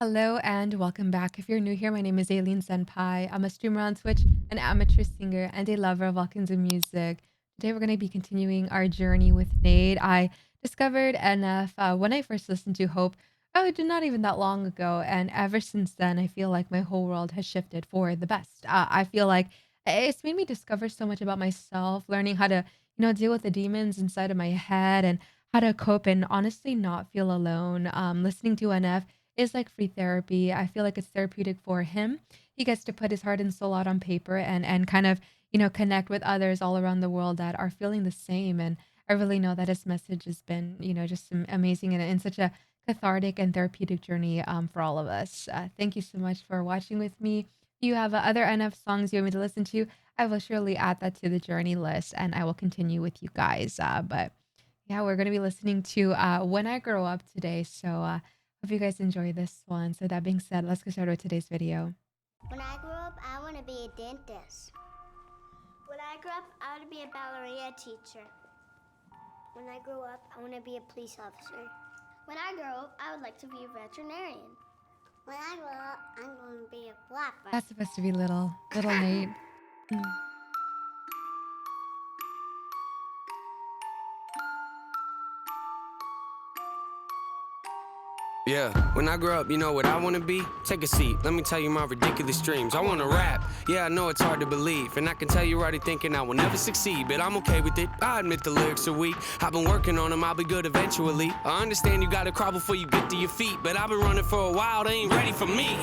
Hello and welcome back. If you're new here, my name is Aileen Senpai. I'm a streamer on Twitch, an amateur singer, and a lover of all kinds of music. Today, we're going to be continuing our journey with Nade. I discovered NF when I first listened to Hope. Oh, not even that long ago. And ever since then, I feel like my whole world has shifted for the best. I feel like it's made me discover so much about myself, learning how to, deal with the demons inside of my head and how to cope and honestly not feel alone. Listening to NF is like free therapy. I feel like it's therapeutic for him. He gets to put his heart and soul out on paper and kind of, connect with others all around the world that are feeling the same. And I really know that his message has been, just amazing and such a cathartic and therapeutic journey for all of us. Thank you so much for watching with me. If you have other NF songs you want me to listen to, I will surely add that to the journey list and I will continue with you guys. But yeah, we're going to be listening to When I Grow Up today. So hope you guys enjoy this one. So that being said, let's get started with today's video. When I grow up, I want to be a dentist. When I grow up, I want to be a ballerina teacher. When I grow up, I want to be a police officer. When I grow up, I would like to be a veterinarian. When I grow up, I'm going to be a flapper. That's supposed to be little Nate. Yeah, when I grow up, you know what I wanna be? Take a seat, let me tell you my ridiculous dreams. I wanna rap, yeah, I know it's hard to believe. And I can tell you're already thinking I will never succeed, but I'm okay with it, I admit the lyrics are weak. I've been working on them, I'll be good eventually. I understand you gotta crawl before you get to your feet, but I've been running for a while, they ain't ready for me.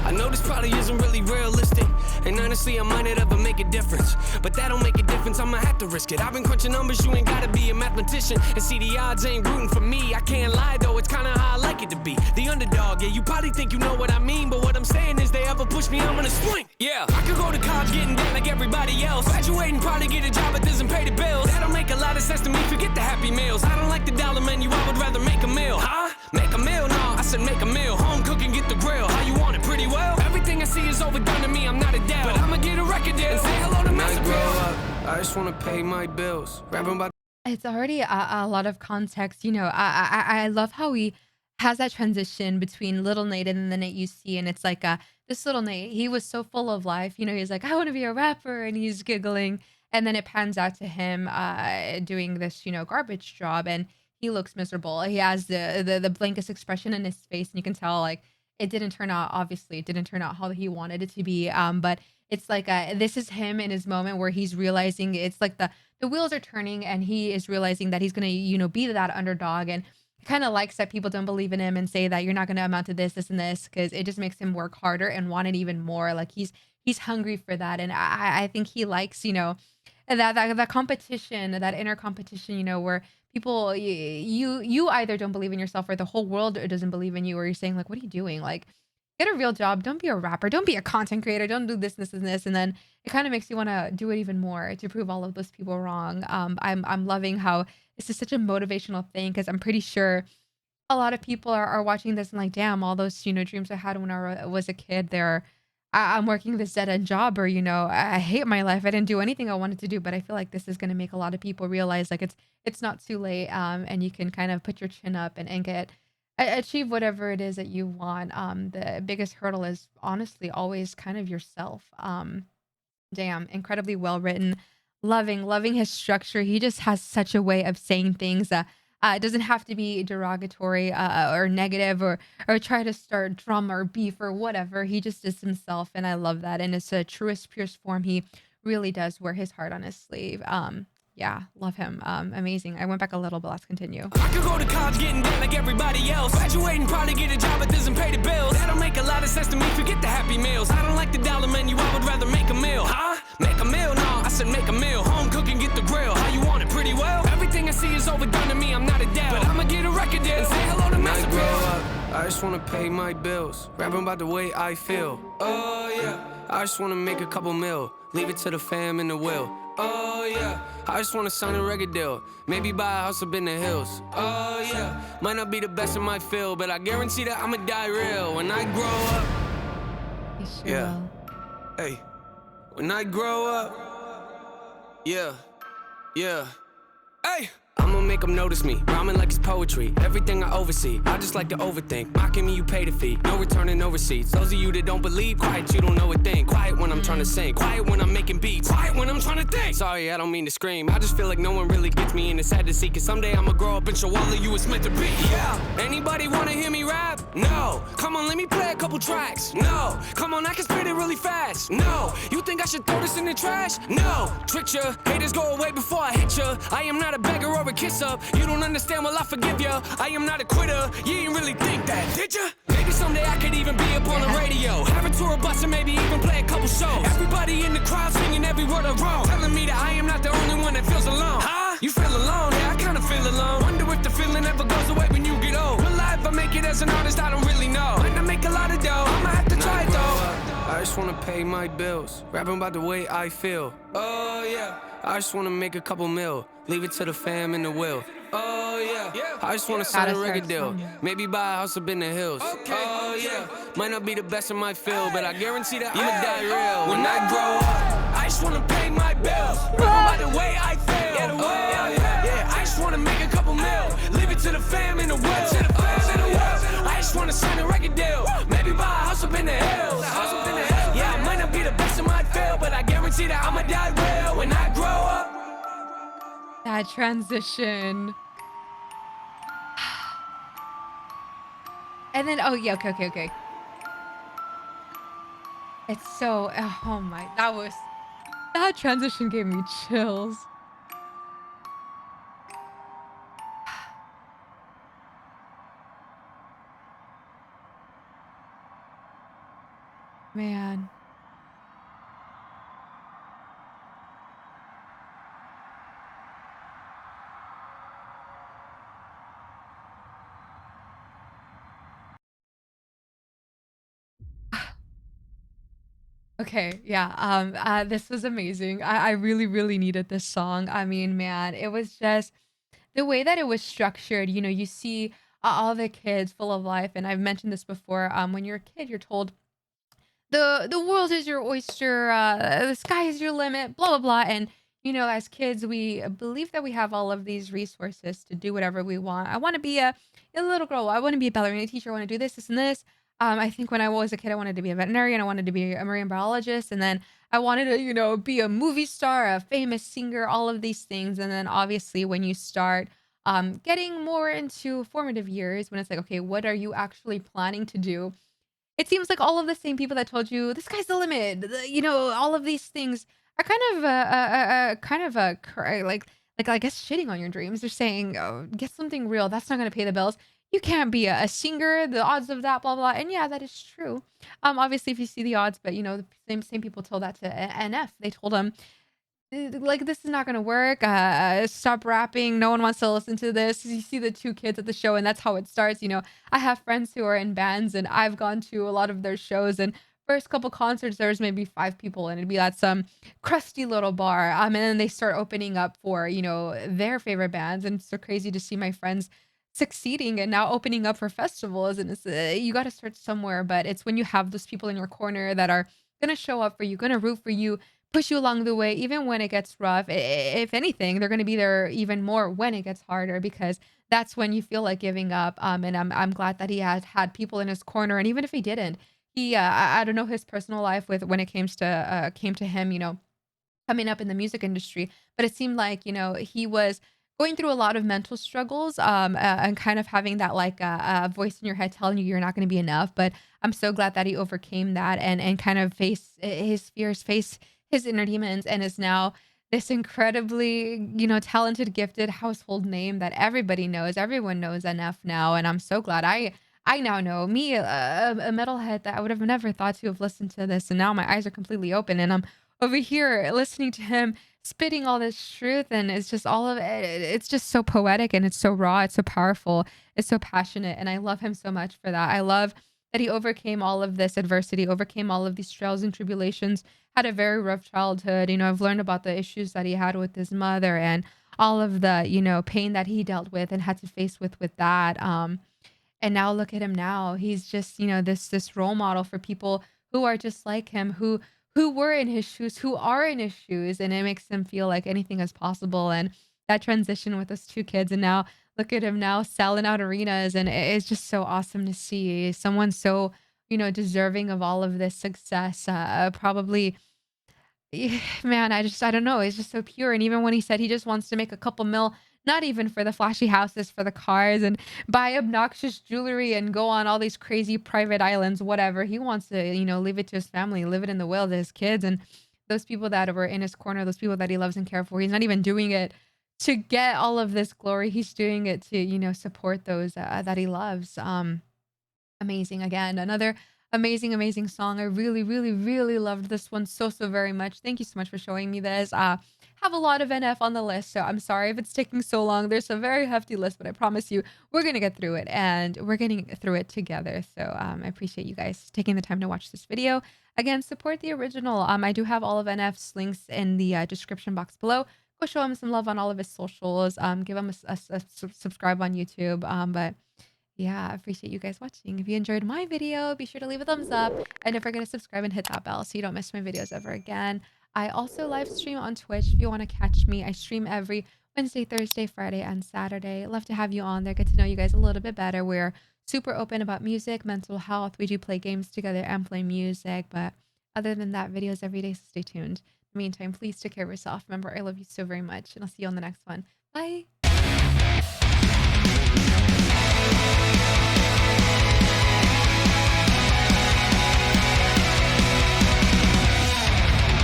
I know this probably isn't really realistic, and honestly I might not ever make a difference, but that don't make a difference, I'ma have to risk it. I've been crunching numbers, you ain't gotta be a mathematician, and see the odds ain't rooting for me. I can't lie though, it's kinda how I like it to be, the underdog. Yeah, you probably think you know what I mean, but what I'm saying is they ever push me, I'm gonna swing. Yeah, I could go to college getting down like everybody else, graduate and probably get a job that doesn't pay the bills. That don't make a lot of sense to me, forget the happy meals. I don't like the dollar menu, I would rather make a meal. Huh? Make a meal? No, I said make a meal. Home cooking, get the grill. How you want it? Pretty well. Everything I see is overdone to me, I'm not a dad, but I'ma get a record deal and say hello to Master Grow up, I just wanna pay my bills. Rapping about It's already a lot of context. I love how he has that transition between little Nate and the Nate you see, and it's like this little Nate. He was so full of life. He's like, I want to be a rapper, and he's giggling, and then it pans out to him doing this, garbage job, and he looks miserable. He has the blankest expression in his face, and you can tell like it didn't turn out. Obviously, it didn't turn out how he wanted it to be. But it's like this is him in his moment where he's realizing it's like the wheels are turning and he is realizing that he's going to, be that underdog. And he kind of likes that people don't believe in him and say that you're not going to amount to this and this because it just makes him work harder and want it even more. Like he's hungry for that. And I think he likes, that competition, that inner competition, where people you either don't believe in yourself or the whole world doesn't believe in you, or you're saying like, what are you doing? Like get a real job. Don't be a rapper. Don't be a content creator. Don't do this, and this. And then it kind of makes you want to do it even more to prove all of those people wrong. I'm loving how this is such a motivational thing because I'm pretty sure a lot of people are watching this and like, damn, all those dreams I had when was a kid. I'm working this dead end job, or I hate my life. I didn't do anything I wanted to do, but I feel like this is going to make a lot of people realize like it's not too late. And you can kind of put your chin up and get achieve whatever it is that you want. The biggest hurdle is honestly always kind of yourself. Damn, incredibly well written, loving his structure. He just has such a way of saying things that it doesn't have to be derogatory or negative or try to start drama or beef or whatever. He just is himself, and I love that. And it's a truest, purest form. He really does wear his heart on his sleeve. Yeah, love him. Amazing. I went back a little, but let's continue. I could go to college getting down like everybody else, graduate and probably get a job that doesn't pay the bills. That don't make a lot of sense to me, forget the happy meals. I don't like the dollar menu, I would rather make a meal. Huh? Make a meal? No, I said make a meal. Home cooking, get the grill. How you want it? Pretty well. Everything I see is overdone to me, I'm not a dad, but I'ma get a record deal and say hello to Master Grow up, I just wanna pay my bills. Rapping about the way I feel. Oh yeah, I just wanna make a couple mil. Leave it to the fam and the will. Oh yeah, I just wanna sign a record deal. Maybe buy a house up in the hills. Oh yeah, might not be the best in my field, but I guarantee that I'ma die real when I grow up. You sure Yeah. will. Hey, when I grow up. Yeah, yeah. Hey, I'ma make them notice me, rhyming like it's poetry. Everything I oversee, I just like to overthink. Mocking me, you pay the fee, no returning, no receipts. Those of you that don't believe, quiet, you don't know a thing. Quiet when I'm trying to sing, quiet when I'm making beats, quiet when I'm trying to think. Sorry, I don't mean to scream, I just feel like no one really gets me, and it's sad to see, cause someday I'ma grow up and show all of you it's meant to be. Yeah, anybody wanna hear me rap? No. Come on, let me play a couple tracks. No. Come on, I can spit it really fast. No. You think I should throw this in the trash? No. Trick ya, haters go away before I hit ya. I am not a beggar or a kiss up. You don't understand, well I forgive ya. I am not a quitter, you didn't really think that, did ya? Maybe someday I could even be up on the radio. Have a tour bus and maybe even play a couple shows. Everybody in the crowd singing every word I wrote, telling me that I am not the only one that feels alone. Huh? You feel alone? Yeah, I kinda feel alone. Wonder if the feeling ever goes away when you get old. Will I ever make it as an artist? I don't really know. Might not make a lot of dough, I'ma have to try it though. I just wanna pay my bills, rapping about the way I feel. Oh yeah, I just wanna make a couple mil, leave it to the fam and the will. Oh yeah, I just wanna sign a Gotta record start deal, somewhere. maybe buy a house up in the hills. Oh yeah, might not be the best in my field, but I guarantee that I'ma die real. When I grow up, I just wanna pay my bills, rapping about the way I feel. Yeah, I just wanna make a couple mil, leave it to the fam and the will. I just wanna sign a record deal, maybe buy a house up in the hills. Yeah, I might not be the best in my field, but I guarantee that I'ma die real when I grow up. That transition. And then, oh yeah, okay. It's so, oh my, that transition gave me chills. Man. Okay, yeah, this was amazing. I really, really needed this song. I mean, man, it was just the way that it was structured. You know, you see all the kids full of life, and I've mentioned this before. When you're a kid, you're told the world is your oyster, the sky is your limit, blah blah blah. And you know, as kids, we believe that we have all of these resources to do whatever we want. I want to be a little girl. I want to be a ballerina teacher. I want to do this, and this. I think when I was a kid, I wanted to be a veterinarian. I wanted to be a marine biologist, and then I wanted to, you know, be a movie star, a famous singer, all of these things. And then obviously, when you start getting more into formative years, when it's like, okay, what are you actually planning to do? It seems like all of the same people that told you, "The sky's the limit," you know, all of these things are kind of like, I guess, shitting on your dreams. They're saying, "Oh, get something real. That's not gonna pay the bills. You can't be a singer. The odds of that, blah, blah." And yeah, that is true. Obviously, if you see the odds, but, you know, the same people told that to NF. They told him, like, "This is not gonna work, stop rapping, no one wants to listen to this." You see the 2 kids at the show, and that's how it starts. You know, I have friends who are in bands, and I've gone to a lot of their shows, and first couple concerts, there's maybe 5 people, and it'd be at some crusty little bar, and then they start opening up for, you know, their favorite bands, and it's so crazy to see my friends succeeding and now opening up for festivals, and it's, you gotta start somewhere, but it's when you have those people in your corner that are gonna show up for you, gonna root for you, push you along the way, even when it gets rough. If anything, they're gonna be there even more when it gets harder because that's when you feel like giving up. And I'm glad that he had people in his corner, and even if he didn't, I don't know his personal life with when it came to him, you know, coming up in the music industry, but it seemed like, you know, he was going through a lot of mental struggles, and kind of having that like voice in your head telling you you're not going to be enough. But I'm so glad that he overcame that and kind of face his fears, face his inner demons, and is now this incredibly, you know, talented, gifted household name that everybody knows. Everyone knows enough now, and I'm so glad I now know me, a metalhead that I would have never thought to have listened to this, and now my eyes are completely open, and I'm over here listening to him spitting all this truth, and it's just all of it. It's just so poetic, and it's so raw. It's so powerful. It's so passionate, and I love him so much for that. I love that he overcame all of this adversity, overcame all of these trials and tribulations. Had a very rough childhood. You know, I've learned about the issues that he had with his mother and all of the, you know, pain that he dealt with and had to face with that. And now look at him now. He's just, you know, this role model for people who are just like him, who were in his shoes, who are in his shoes, and it makes them feel like anything is possible. And that transition with those 2 kids, and now look at him now selling out arenas, and it's just so awesome to see someone so, deserving of all of this success, probably man, I don't know, it's just so pure, and even when he said he just wants to make a couple mil, not even for the flashy houses, for the cars, and buy obnoxious jewelry, and go on all these crazy private islands, whatever, he wants to, leave it to his family, live it in the will to his kids, and those people that were in his corner, those people that he loves and care for, he's not even doing it to get all of this glory, he's doing it to, support those, that he loves, amazing. Again, another amazing, amazing song. I really, really, really loved this one so, so very much. Thank you so much for showing me this. Have a lot of NF on the list, so I'm sorry if it's taking so long. There's a very hefty list, but I promise you we're gonna get through it, and we're getting through it together. So I appreciate you guys taking the time to watch this video. Again, support the original. I do have all of NF's links in the description box below. Go show him some love on all of his socials. Give him a subscribe on YouTube. But yeah, I appreciate you guys watching. If you enjoyed my video, be sure to leave a thumbs up and don't forget to subscribe and hit that bell so you don't miss my videos ever again. I also live stream on Twitch if you want to catch me. I stream every Wednesday, Thursday, Friday, and Saturday. Love to have you on there. Get to know you guys a little bit better. We're super open about music, mental health. We do play games together and play music. But other than that, videos every day, so stay tuned. In the meantime, please take care of yourself. Remember, I love you so very much, and I'll see you on the next one. Bye.